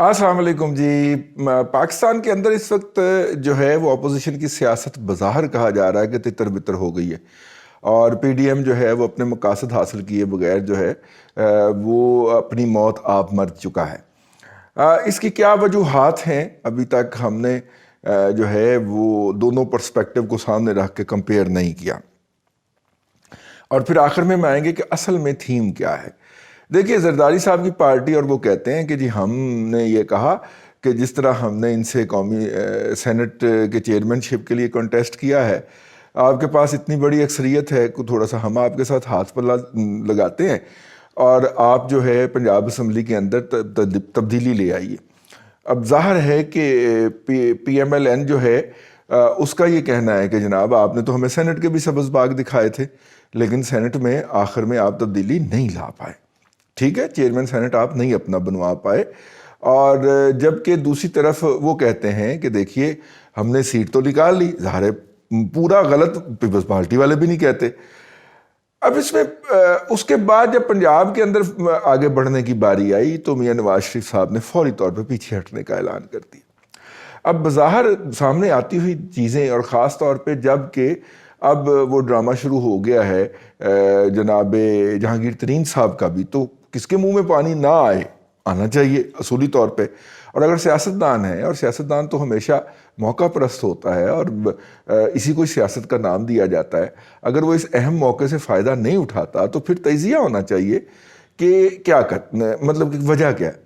السلام علیکم جی. پاکستان کے اندر اس وقت جو ہے وہ اپوزیشن کی سیاست بظاہر کہا جا رہا ہے کہ تتر بتر ہو گئی ہے، اور پی ڈی ایم جو ہے وہ اپنے مقاصد حاصل کیے بغیر جو ہے وہ اپنی موت آپ مر چکا ہے. اس کی کیا وجوہات ہیں؟ ابھی تک ہم نے جو ہے وہ دونوں پرسپیکٹیو کو سامنے رکھ کے کمپیئر نہیں کیا، اور پھر آخر میں آئیں گے کہ اصل میں تھیم کیا ہے. دیکھیے، زرداری صاحب کی پارٹی، اور وہ کہتے ہیں کہ جی ہم نے یہ کہا کہ جس طرح ہم نے ان سے قومی سینٹ کے چیئرمین شپ کے لیے کنٹیسٹ کیا ہے، آپ کے پاس اتنی بڑی اکثریت ہے کہ تھوڑا سا ہم آپ کے ساتھ ہاتھ پلہ لگاتے ہیں اور آپ جو ہے پنجاب اسمبلی کے اندر تبدیلی لے آئیے. اب ظاہر ہے کہ پی ایم ایل این جو ہے اس کا یہ کہنا ہے کہ جناب آپ نے تو ہمیں سینٹ کے بھی سبز باغ دکھائے تھے، لیکن سینٹ میں آخر میں آپ تبدیلی نہیں لا پائے. ٹھیک ہے، چیئرمین سینٹ آپ نہیں اپنا بنوا پائے. اور جبکہ دوسری طرف وہ کہتے ہیں کہ دیکھیے ہم نے سیٹ تو نکال لی، ظاہر ہے پورا غلط پیپلز پارٹی والے بھی نہیں کہتے. اب اس میں اس کے بعد جب پنجاب کے اندر آگے بڑھنے کی باری آئی تو میاں نواز شریف صاحب نے فوری طور پہ پیچھے ہٹنے کا اعلان کر دیا. اب بظاہر سامنے آتی ہوئی چیزیں، اور خاص طور پہ جب کہ اب وہ ڈرامہ شروع ہو گیا ہے جناب جہانگیر ترین صاحب کا بھی، تو کس کے منہ میں پانی نہ آنا چاہیے اصولی طور پہ. اور اگر سیاستدان ہے، اور سیاستدان تو ہمیشہ موقع پرست ہوتا ہے اور اسی کو سیاست کا نام دیا جاتا ہے، اگر وہ اس اہم موقع سے فائدہ نہیں اٹھاتا تو پھر تجزیہ ہونا چاہیے کہ کیا مطلب کہ وجہ کیا ہے.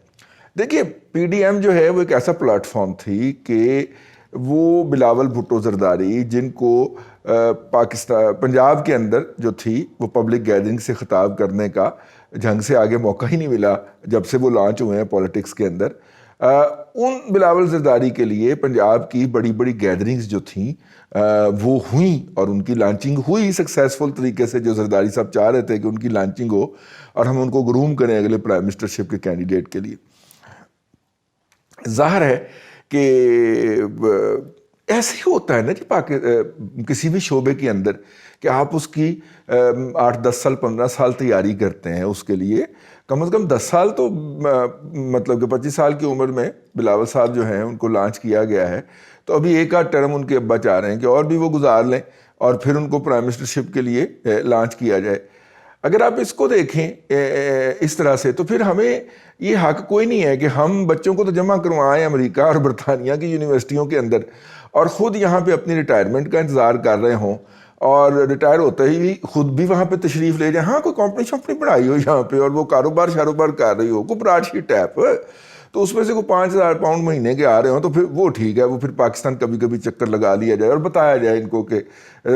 دیکھیے، پی ڈی ایم جو ہے وہ ایک ایسا پلیٹ فارم تھی کہ وہ بلاول بھٹو زرداری، جن کو پنجاب کے اندر جو تھی وہ پبلک گیدرنگ سے خطاب کرنے کا جنگ سے آگے موقع ہی نہیں ملا جب سے وہ لانچ ہوئے ہیں پولیٹکس کے اندر. ان بلاول زرداری کے لیے پنجاب کی بڑی بڑی گیدرنگز جو تھیں وہ ہوئیں، اور ان کی لانچنگ ہوئی سکسیسفل طریقے سے، جو زرداری صاحب چاہ رہے تھے کہ ان کی لانچنگ ہو اور ہم ان کو گروم کریں اگلے پرائم منسٹرشپ کے کینڈیڈیٹ کے لیے. ظاہر ہے کہ ایسے ہی ہوتا ہے نا جی کسی بھی شعبے کے اندر کہ آپ اس کی 8-10 سال 15 سال تیاری کرتے ہیں، اس کے لیے کم از کم 10 سال تو مطلب کہ 25 سال کی عمر میں بلاول صاحب جو ہیں ان کو لانچ کیا گیا ہے، تو ابھی ایک آدھ ٹرم ان کے ابا چاہ رہے ہیں کہ اور بھی وہ گزار لیں اور پھر ان کو پرائم منسٹرشپ کے لیے لانچ کیا جائے. اگر آپ اس کو دیکھیں اس طرح سے تو پھر ہمیں یہ حق کوئی نہیں ہے کہ ہم بچوں کو تو جمع کروائیں امریکہ اور برطانیہ کی یونیورسٹیوں کے اندر، اور خود یہاں پہ اپنی ریٹائرمنٹ کا انتظار کر رہے ہوں، اور ریٹائر ہوتے ہی خود بھی وہاں پہ تشریف لے جائیں. ہاں، کوئی کمپنی شمپنی بڑھائی ہو یہاں پہ اور وہ کاروبار کر رہی ہو، کوئی براڈ شیٹ ٹیپ، تو اس میں سے کوئی 5,000 پاؤنڈ مہینے کے آ رہے ہوں تو پھر وہ ٹھیک ہے، وہ پھر پاکستان کبھی کبھی چکر لگا لیا جائے اور بتایا جائے ان کو کہ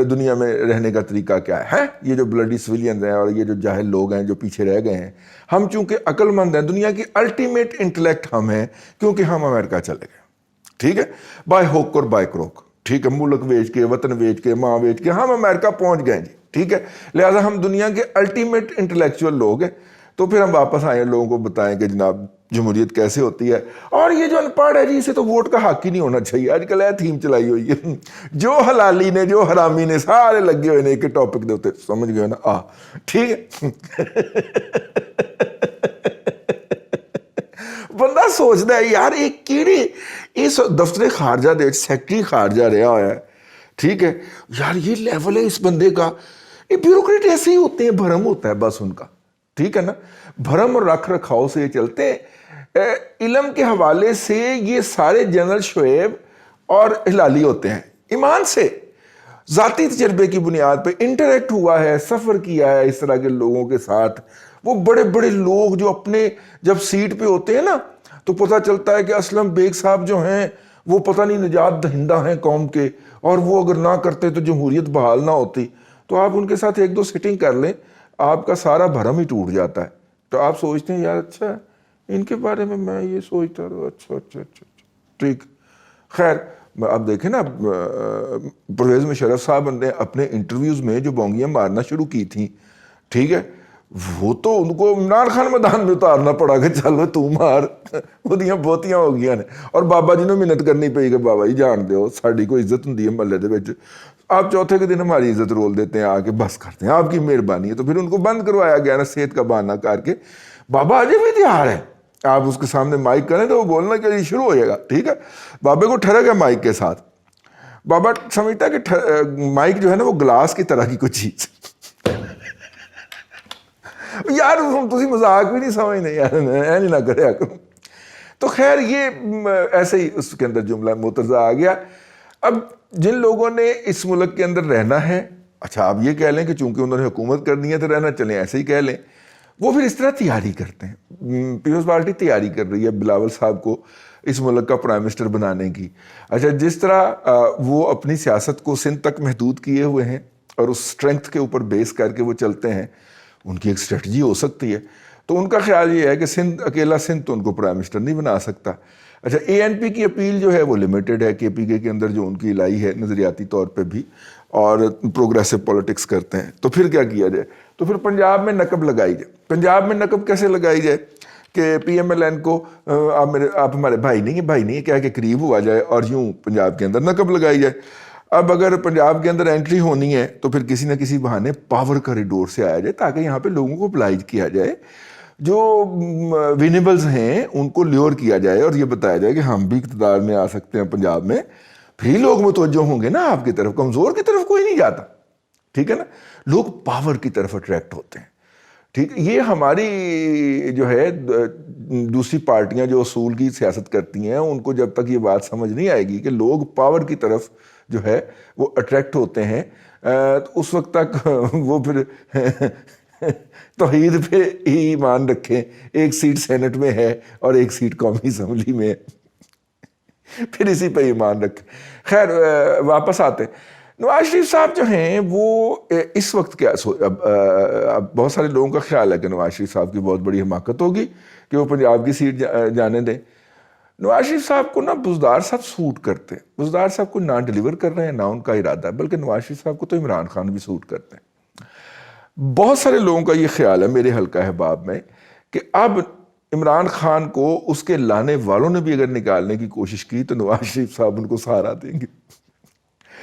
دنیا میں رہنے کا طریقہ کیا ہے. یہ جو بلڈی سویلینز ہیں اور یہ جو جاہل لوگ ہیں جو پیچھے رہ گئے ہیں، ہم چونکہ عقل مند ہیں، دنیا کی الٹیمیٹ انٹلیکٹ ہم ہیں کیونکہ ہم امریکہ چلے گئے. ٹھیک ہے، بائی ہوک اور بائی کروک، ٹھیک ہے، ملک بیچ کے، وطن بیچ کے، ماں بیچ کے ہم امریکہ پہنچ گئے جی. ٹھیک ہے، لہٰذا ہم دنیا کے الٹیمیٹ انٹلیکچوئل لوگ ہیں. تو پھر ہم واپس آئیں لوگوں کو بتائیں کہ جناب جمہوریت کیسے ہوتی ہے. اور یہ جو ان پڑھ ہے جی، اسے تو ووٹ کا حق ہی نہیں ہونا چاہیے. آج کل تھیم چلائی ہوئی ہے، جو حلالی نے جو حرامی نے سارے لگے ہوئے نے ایک ٹاپک دے ہوتے، سمجھ گئے نا. ٹھیک ہے، بندہ سوچتا ہے یار ایک کیڑے اس دفتر خارجہ دے سیکٹری خارجہ رہا ہوا ہے، ٹھیک ہے یار، یہ لیول ہے اس بندے کا. یہ بیوروکریٹ ایسے ہی ہوتے ہیں، بھرم ہوتا ہے بس ان کا. ٹھیک ہے نا، بھرم اور رکھ رکھاؤ سے یہ چلتے ہیں. علم کے حوالے سے یہ سارے جنرل شعیب اور ہلالی ہوتے ہیں، ایمان سے ذاتی تجربے کی بنیاد پہ انٹریکٹ ہوا ہے، سفر کیا ہے اس طرح کے لوگوں کے ساتھ. وہ بڑے بڑے لوگ جو اپنے جب سیٹ پہ ہوتے ہیں نا تو پتہ چلتا ہے کہ اسلم بیگ صاحب جو ہیں وہ پتہ نہیں نجات دہندہ ہیں قوم کے، اور وہ اگر نہ کرتے تو جمہوریت بحال نہ ہوتی. تو آپ ان کے ساتھ 1-2 سٹنگ کر لیں، آپ کا سارا بھرم ہی ٹوٹ جاتا ہے. تو آپ سوچتے ہیں یار اچھا ان کے بارے میں یہ سوچتا رہا، اچھا ٹھیک. خیر، اب دیکھیں نا، پرویز مشرف صاحب نے اپنے انٹرویوز میں جو بونگیاں مارنا شروع کی تھیں، ٹھیک ہے، وہ تو ان کو عمران خان میدان میں اتارنا پڑا کہ چلو تو مار، وہ دیاں بہتیاں ہو گیا نے. اور بابا جی نے محنت کرنی پئی کہ بابا جی جان دیو ساڑی کوئی عزت ہوں محلے دے وچ، آپ چوتھے کے دن ہماری عزت رول دیتے ہیں، آ کے بس کرتے ہیں، آپ کی مہربانی ہے. تو پھر ان کو بند کروایا گیا نا صحت کا بہانہ کر کے. بابا اجے بھی تیار ہے، آپ اس کے سامنے مائک کریں تو وہ بولنا کے لیے شروع ہو جائے گا. ٹھیک ہے, بابے کو ٹھڑک ہے مائک کے ساتھ. بابا سمجھتا ہے کہ مائک جو ہے نا وہ گلاس کی طرح کی کچھ چیز. یار تسی مذاق بھی نہیں سمجھنے یار, نہیں نہ کرے. تو خیر یہ ایسے ہی اس کے اندر جملہ مترجہ آ گیا. اب جن لوگوں نے اس ملک کے اندر رہنا ہے, اچھا آپ یہ کہہ لیں کہ چونکہ انہوں نے حکومت کرنی ہے تو رہنا, چلیں ایسے ہی کہہ لیں, وہ پھر اس طرح تیاری کرتے ہیں. پیپلز پارٹی تیاری کر رہی ہے بلاول صاحب کو اس ملک کا پرائم منسٹر بنانے کی. اچھا جس طرح وہ اپنی سیاست کو سندھ تک محدود کیے ہوئے ہیں اور اس اسٹرینتھ کے اوپر بیس کر کے وہ چلتے ہیں, ان کی ایک اسٹریٹجی ہو سکتی ہے. تو ان کا خیال یہ ہے کہ سندھ اکیلا سندھ تو ان کو پرائم منسٹر نہیں بنا سکتا. اچھا اے این پی کی اپیل جو ہے وہ لمیٹڈ ہے, کے پی کے اندر جو ان کی لائی ہے نظریاتی طور پہ بھی, اور پروگریسو پولیٹکس کرتے ہیں. تو پھر کیا کیا جائے, تو پھر پنجاب میں نقب لگائی جائے. پنجاب میں نقب کیسے لگائی جائے کہ پی ایم ایل این کو آپ ہمارے بھائی نہیں ہے کیا کہ قریب ہوا جائے اور یوں پنجاب کے اندر نقب لگائی جائے. اب اگر پنجاب کے اندر انٹری ہونی ہے تو پھر کسی نہ کسی بہانے پاور کریڈور سے آیا جائے تاکہ یہاں پہ لوگوں کو ابلائج کیا جائے, جو وینیبلز ہیں ان کو لیور کیا جائے اور یہ بتایا جائے کہ ہم بھی اقتدار میں آ سکتے ہیں پنجاب میں. پھر لوگ متوجہ ہوں گے نا آپ کی طرف, کمزور کی طرف کوئی نہیں جاتا. ٹھیک ہے نا, لوگ پاور کی طرف اٹریکٹ ہوتے ہیں. ٹھیک, یہ ہماری جو ہے دوسری پارٹیاں جو اصول کی سیاست کرتی ہیں ان کو جب تک یہ بات سمجھ نہیں آئے گی کہ لوگ پاور کی طرف جو ہے وہ اٹریکٹ ہوتے ہیں, اس وقت تک وہ پھر توحید پہ ہی ایمان رکھیں. ایک سیٹ سینٹ میں ہے اور ایک سیٹ قومی اسمبلی میں ہے, پھر اسی پہ ایمان رکھیں. خیر واپس آتے ہیں. نواز شریف صاحب جو ہیں وہ اس وقت کیا اب بہت سارے لوگوں کا خیال ہے کہ نواز شریف صاحب کی بہت بڑی حماقت ہوگی کہ وہ پنجاب کی سیٹ جانے دیں. نواز شریف صاحب کو نا بزدار صاحب سوٹ کرتے ہیں. بزدار صاحب کو نہ ڈیلیور کر رہے ہیں نہ ان کا ارادہ ہے, بلکہ نواز شریف صاحب کو تو عمران خان بھی سوٹ کرتے ہیں. بہت سارے لوگوں کا یہ خیال ہے میرے حلقہ احباب میں کہ اب عمران خان کو اس کے لانے والوں نے بھی اگر نکالنے کی کوشش کی تو نواز شریف صاحب ان کو سہارا دیں گے.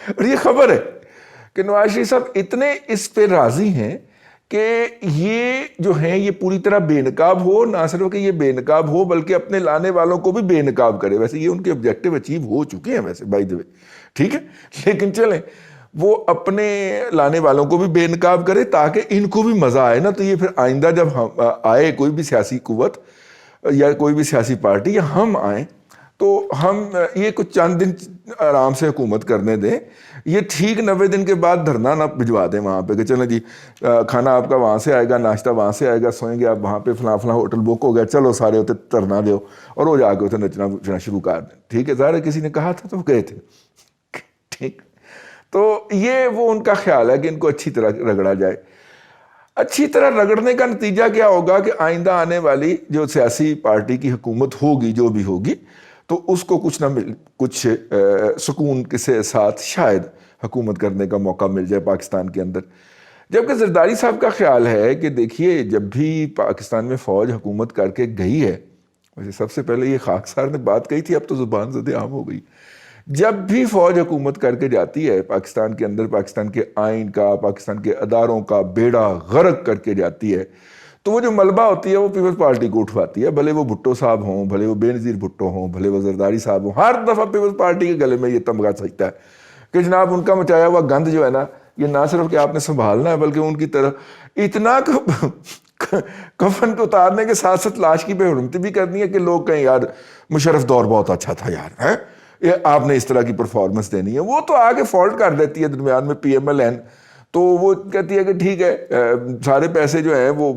اور یہ خبر ہے کہ نواز شریف صاحب اتنے اس پہ راضی ہیں کہ یہ جو ہیں یہ پوری طرح بے نقاب ہو, نہ صرف کہ یہ بے نقاب ہو بلکہ اپنے لانے والوں کو بھی بے نقاب کرے. ویسے یہ ان کے آبجیکٹیو اچیو ہو چکے ہیں ویسے بائی دی وے, ٹھیک ہے, لیکن چلیں وہ اپنے لانے والوں کو بھی بے نقاب کرے تاکہ ان کو بھی مزہ آئے نا. تو یہ پھر آئندہ جب ہم آئے کوئی بھی سیاسی قوت یا کوئی بھی سیاسی پارٹی یا ہم آئیں تو ہم یہ کچھ چند دن آرام سے حکومت کرنے دیں. یہ ٹھیک 90 دن کے بعد دھرنا نہ بھجوا دیں وہاں پہ کہ چلیں جی کھانا آپ کا وہاں سے آئے گا, ناشتہ وہاں سے آئے گا, سوئیں گے آپ وہاں پہ, فلاں فلاں ہوٹل بک ہو گیا, چلو سارے ہوتے دھرنا دو اور وہ جا کے اسے نچنا شروع کر دیں. ٹھیک ہے, ظاہر کسی نے کہا تھا تو وہ گئے تھے. ٹھیک, تو یہ وہ ان کا خیال ہے کہ ان کو اچھی طرح رگڑا جائے. اچھی طرح رگڑنے کا نتیجہ کیا ہوگا کہ آئندہ آنے والی جو سیاسی پارٹی کی حکومت ہوگی جو بھی ہوگی تو اس کو کچھ نہ کچھ سکون کے ساتھ شاید حکومت کرنے کا موقع مل جائے پاکستان کے اندر. جبکہ زرداری صاحب کا خیال ہے کہ دیکھیے جب بھی پاکستان میں فوج حکومت کر کے گئی ہے, ویسے سب سے پہلے یہ خاکسار نے بات کہی تھی, اب تو زبان زد عام ہو گئی, جب بھی فوج حکومت کر کے جاتی ہے پاکستان کے اندر, پاکستان کے آئین کا, پاکستان کے اداروں کا بیڑا غرق کر کے جاتی ہے, تو وہ جو ملبہ ہوتی ہے وہ پیپلز پارٹی کو اٹھواتی ہے. بھلے وہ بھٹو صاحب ہوں, بھلے وہ بے نظیر بھٹو ہوں, بھلے وہ زرداری صاحب ہوں, ہر دفعہ پیپلز پارٹی کے گلے میں یہ تمغہ سجتا ہے کہ جناب ان کا مچایا ہوا گند جو ہے نا یہ نہ صرف کہ آپ نے سنبھالنا ہے بلکہ ان کی طرح اتنا کفن کو اتارنے کے ساتھ ساتھ لاش کی بے حرمتی بھی کرنی ہے کہ لوگ کہیں یار مشرف دور بہت اچھا تھا یار, ہے آپ نے اس طرح کی پرفارمنس دینی ہے. وہ تو آگے فالٹ کر دیتی ہے درمیان میں پی ایم ایل این, تو وہ کہتی ہے کہ ٹھیک ہے سارے پیسے جو ہیں وہ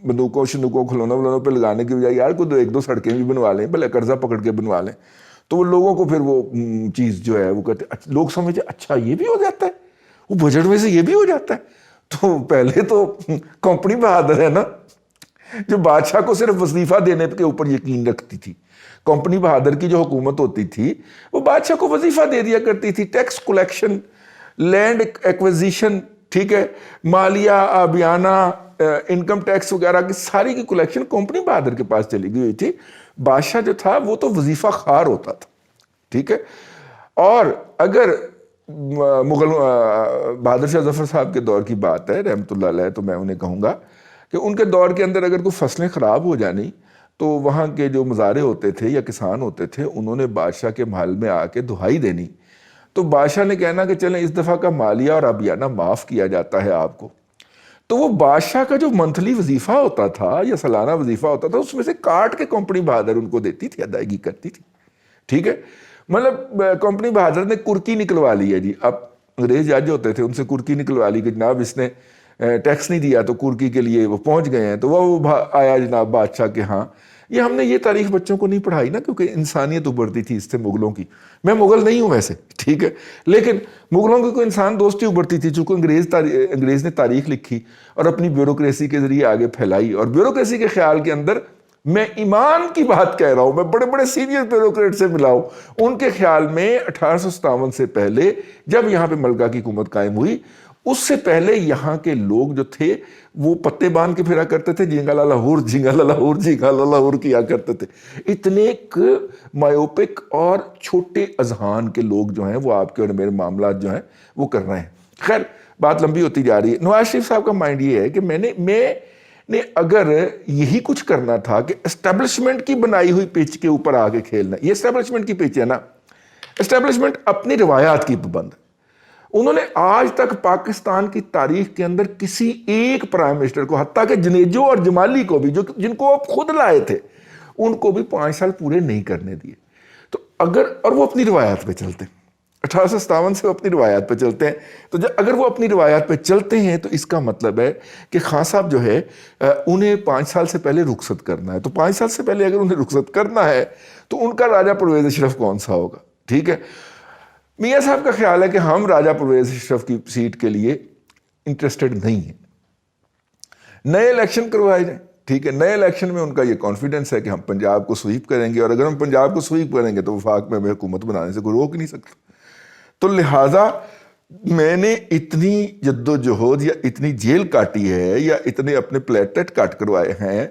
بندوقوں شندوقوں کھلونوں پہ لگانے کی بجائے یار کوئی ایک دو سڑکیں بھی بنوا لیں, بھلے قرضہ پکڑ کے بنوا لیں. تو وہ لوگوں کو پھر وہ چیز جو ہے وہ کہتے ہیں, لوگ سمجھتے اچھا یہ بھی ہو جاتا ہے, وہ بجٹ میں سے یہ بھی ہو جاتا ہے. تو پہلے تو کمپنی بہادر ہے نا جو بادشاہ کو صرف وظیفہ دینے کے اوپر یقین رکھتی تھی. کمپنی بہادر کی جو حکومت ہوتی تھی وہ بادشاہ کو وظیفہ دے دیا کرتی تھی, ٹیکس کلیکشن, لینڈ ایکوزیشن, ٹھیک ہے, مالیہ, آبیانہ, انکم ٹیکس وغیرہ کی ساری کی کلیکشن کمپنی بہادر کے پاس چلی گئی ہوئی تھی. بادشاہ جو تھا وہ تو وظیفہ خوار ہوتا تھا, ٹھیک ہے. اور اگر مغل بہادر شاہ ظفر صاحب کے دور کی بات ہے رحمۃ اللہ علیہ, تو میں انہیں کہوں گا کہ ان کے دور کے اندر اگر کوئی فصلیں خراب ہو جانی تو وہاں کے جو مزارع ہوتے تھے یا کسان ہوتے تھے انہوں نے بادشاہ کے محل میں آ کے دہائی دینی، تو بادشاہ نے کہنا کہ چلیں اس دفعہ کا مالیہ اور ابیانہ معاف کیا جاتا ہے آپ کو، تو وہ بادشاہ کا جو منتھلی وظیفہ ہوتا تھا یا سالانہ وظیفہ ہوتا تھا اس میں سے کاٹ کے کمپنی بہادر ان کو دیتی تھی، ادائیگی کرتی تھی، ٹھیک ہے۔ مطلب کمپنی بہادر نے کرکی نکلوا لی ہے جی، اب انگریز جج ہوتے تھے ان سے کرکی نکلوا لی کہ جناب اس نے ٹیکس نہیں دیا تو کرکی کے لیے وہ پہنچ گئے ہیں، تو وہ آیا جناب بادشاہ کے ہاں۔ یہ ہم نے یہ تاریخ بچوں کو نہیں پڑھائی نا، کیونکہ انسانیت ابھرتی تھی اس سے مغلوں کی، میں مغل نہیں ہوں ویسے، ٹھیک ہے، لیکن مغلوں کی کوئی انسان دوستی ابھرتی تھی، چونکہ انگریز نے تاریخ لکھی اور اپنی بیوروکریسی کے ذریعے آگے پھیلائی، اور بیوروکریسی کے خیال کے اندر میں ایمان کی بات کہہ رہا ہوں، میں بڑے بڑے سینئر بیوروکریٹ سے ملا ہوں، ان کے خیال میں 1857 سے پہلے جب یہاں پہ ملکہ کی حکومت قائم ہوئی، اس سے پہلے یہاں کے لوگ جو تھے وہ پتے باندھ کے پھرا کرتے تھے، جھینگا لالا ہور جھینگا لالا ہور جھینگا لالا ہور کیا کرتے تھے، اتنے مایوپک اور چھوٹے اذہان کے لوگ جو ہیں وہ آپ کے اور میرے معاملات جو ہیں وہ کر رہے ہیں۔ خیر بات لمبی ہوتی جا رہی ہے۔ نواز شریف صاحب کا مائنڈ یہ ہے کہ میں نے اگر یہی کچھ کرنا تھا کہ اسٹیبلشمنٹ کی بنائی ہوئی پچ کے اوپر آگے کھیلنا، یہ اسٹیبلشمنٹ کی پچ ہے نا، اسٹیبلشمنٹ اپنی روایات کی پابند، انہوں نے آج تک پاکستان کی تاریخ کے اندر کسی ایک پرائم منسٹر کو، حتیٰ کہ جنیجو اور جمالی کو بھی جن کو آپ خود لائے تھے، ان کو بھی 5 سال پورے نہیں کرنے دیے۔ تو اور وہ اپنی روایات پہ چلتے ہیں، 1857 سے وہ اپنی روایات پہ چلتے ہیں، تو اگر وہ اپنی روایات پہ چلتے ہیں تو اس کا مطلب ہے کہ خان صاحب جو ہے انہیں 5 سال سے پہلے رخصت کرنا ہے، تو 5 سال سے پہلے اگر انہیں رخصت کرنا ہے تو ان کا راجہ پرویز اشرف کون سا ہوگا، ٹھیک ہے۔ میاں صاحب کا خیال ہے کہ ہم راجہ پرویز اشرف کی سیٹ کے لیے انٹرسٹڈ نہیں ہیں، نئے الیکشن کروائے جائیں، ٹھیک ہے، نئے الیکشن میں ان کا یہ کانفیڈنس ہے کہ ہم پنجاب کو سویپ کریں گے، اور اگر ہم پنجاب کو سویپ کریں گے تو وفاق میں ہمیں حکومت بنانے سے کوئی روک نہیں سکتا۔ تو لہٰذا میں نے اتنی جد و جہد یا اتنی جیل کاٹی ہے یا اتنے اپنے پلیٹلیٹ کٹ کروائے ہیں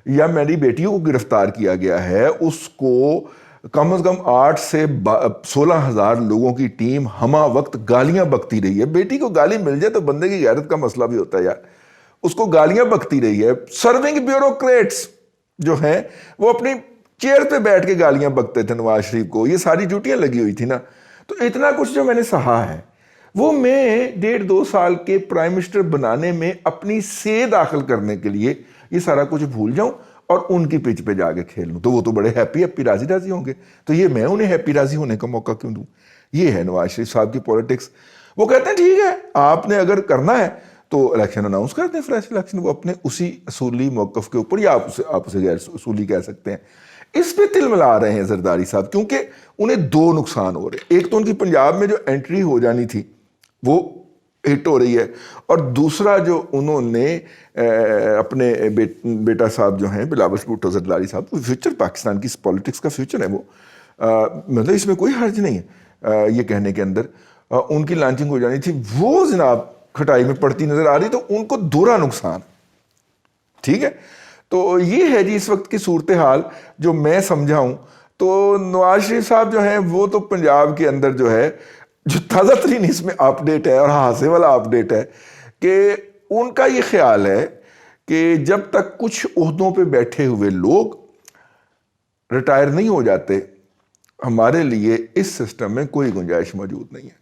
یا میری بیٹیوں کو گرفتار کیا گیا ہے، اس کو کم از کم 8 سے 16,000 لوگوں کی ٹیم ہمہ وقت گالیاں بکتی رہی ہے۔ بیٹی کو گالی مل جائے تو بندے کی غیرت کا مسئلہ بھی ہوتا ہے یار، اس کو گالیاں بکتی رہی ہے۔ سرونگ بیوروکریٹس جو ہیں وہ اپنی چیئر پہ بیٹھ کے گالیاں بکتے تھے نواز شریف کو، یہ ساری ڈیوٹیاں لگی ہوئی تھی نا، تو اتنا کچھ جو میں نے سہا ہے وہ میں 1.5-2 سال کے پرائم منسٹر بنانے میں اپنی سے داخل کرنے کے لیے یہ سارا کچھ بھول جاؤں اور ان کی پچ پہ جا کے کھیل لوں، تو وہ تو بڑے ہیپی راضی ہوں گے، تو یہ میں انہیں ہیپی راضی ہونے کا موقع کیوں دوں؟ یہ ہے نواز شریف صاحب کی پولیٹکس۔ وہ کہتے ہیں ٹھیک ہے آپ نے اگر کرنا ہے تو الیکشن اناؤنس کر دیں، فریش الیکشن، وہ اپنے اسی اصولی موقف کے اوپر، یا آپ اسے غیر اصولی کہہ سکتے ہیں، اس پہ تل ملا رہے ہیں زرداری صاحب، کیونکہ انہیں 2 نقصان ہو رہے ہیں۔ ایک تو ان کی پنجاب میں جو انٹری ہو جانی تھی وہ ہٹ ہو رہی ہے، اور دوسرا جو انہوں نے اپنے بیٹا صاحب جو ہیں بلاول بھٹو زرداری صاحب، فیوچر پاکستان کی پولیٹکس کا فیوچر ہے وہ، مطلب اس میں کوئی حرج نہیں ہے یہ کہنے کے اندر، ان کی لانچنگ ہو جانی تھی، وہ جناب کھٹائی میں پڑتی نظر آ رہی، تو ان کو دوہرا نقصان، ٹھیک ہے۔ تو یہ ہے جی اس وقت کی صورتحال جو میں سمجھا ہوں۔ تو نواز شریف صاحب جو ہیں وہ تو پنجاب کے اندر جو ہے جو تازہ ترین اس میں اپ ڈیٹ ہے اور ہاسے والا اپ ڈیٹ ہے کہ ان کا یہ خیال ہے کہ جب تک کچھ عہدوں پہ بیٹھے ہوئے لوگ ریٹائر نہیں ہو جاتے ہمارے لیے اس سسٹم میں کوئی گنجائش موجود نہیں ہے۔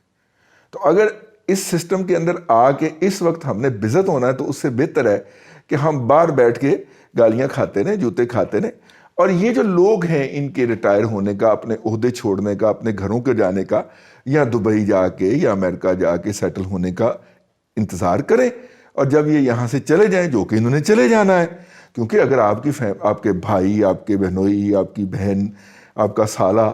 تو اگر اس سسٹم کے اندر آ کے اس وقت ہم نے بزت ہونا ہے تو اس سے بہتر ہے کہ ہم باہر بیٹھ کے گالیاں کھاتے رہیں، جوتے کھاتے رہیں، اور یہ جو لوگ ہیں ان کے ریٹائر ہونے کا، اپنے عہدے چھوڑنے کا، اپنے گھروں کے جانے کا، یا دبئی جا کے یا امریکہ جا کے سیٹل ہونے کا انتظار کریں، اور جب یہ یہاں سے چلے جائیں، جو کہ انہوں نے چلے جانا ہے، کیونکہ اگر آپ کے بھائی، آپ کے بہنوئی، آپ کی بہن، آپ کا سالہ،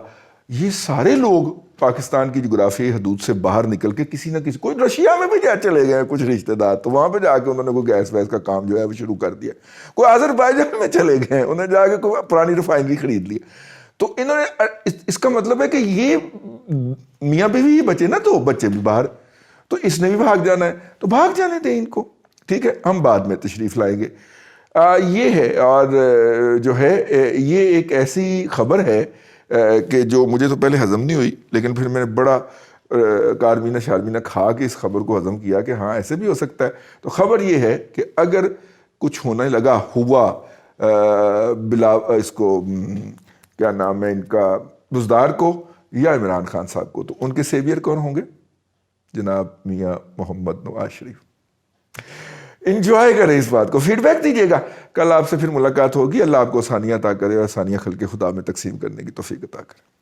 یہ سارے لوگ پاکستان کی جغرافیائی حدود سے باہر نکل کے کسی نہ کسی، کوئی رشیا میں بھی جا چلے گئے کچھ رشتہ دار، تو وہاں پہ جا کے انہوں نے کوئی گیس ویس کا کام جو ہے وہ شروع کر دیا، کوئی آذربائیجان میں چلے گئے، انہیں جا کے کوئی پرانی ریفائنری خرید لی، تو انہوں نے، اس کا مطلب ہے کہ یہ میاں بیوی ہی بچے نا، تو بچے بھی باہر، تو اس نے بھی بھاگ جانا ہے، تو بھاگ جانے دیں ان کو، ٹھیک ہے، ہم بعد میں تشریف لائیں گے۔ یہ ہے، اور جو ہے یہ ایک ایسی خبر ہے کہ جو مجھے تو پہلے ہضم نہیں ہوئی، لیکن پھر میں نے بڑا کارمینہ شارمینہ کھا کے اس خبر کو ہضم کیا کہ ہاں ایسے بھی ہو سکتا ہے۔ تو خبر یہ ہے کہ اگر کچھ ہونے لگا ہوا بلا اس کو کیا نام ہے ان کا بزدار کو یا عمران خان صاحب کو، تو ان کے سیویئر کون ہوں گے؟ جناب میاں محمد نواز شریف۔ انجوائے کریں اس بات کو، فیڈ بیک دیجیے گا، کل آپ سے پھر ملاقات ہوگی۔ اللہ آپ کو آسانیاں عطا کرے اور آسانیاں خلق خدا میں تقسیم کرنے کی توفیق عطا کرے۔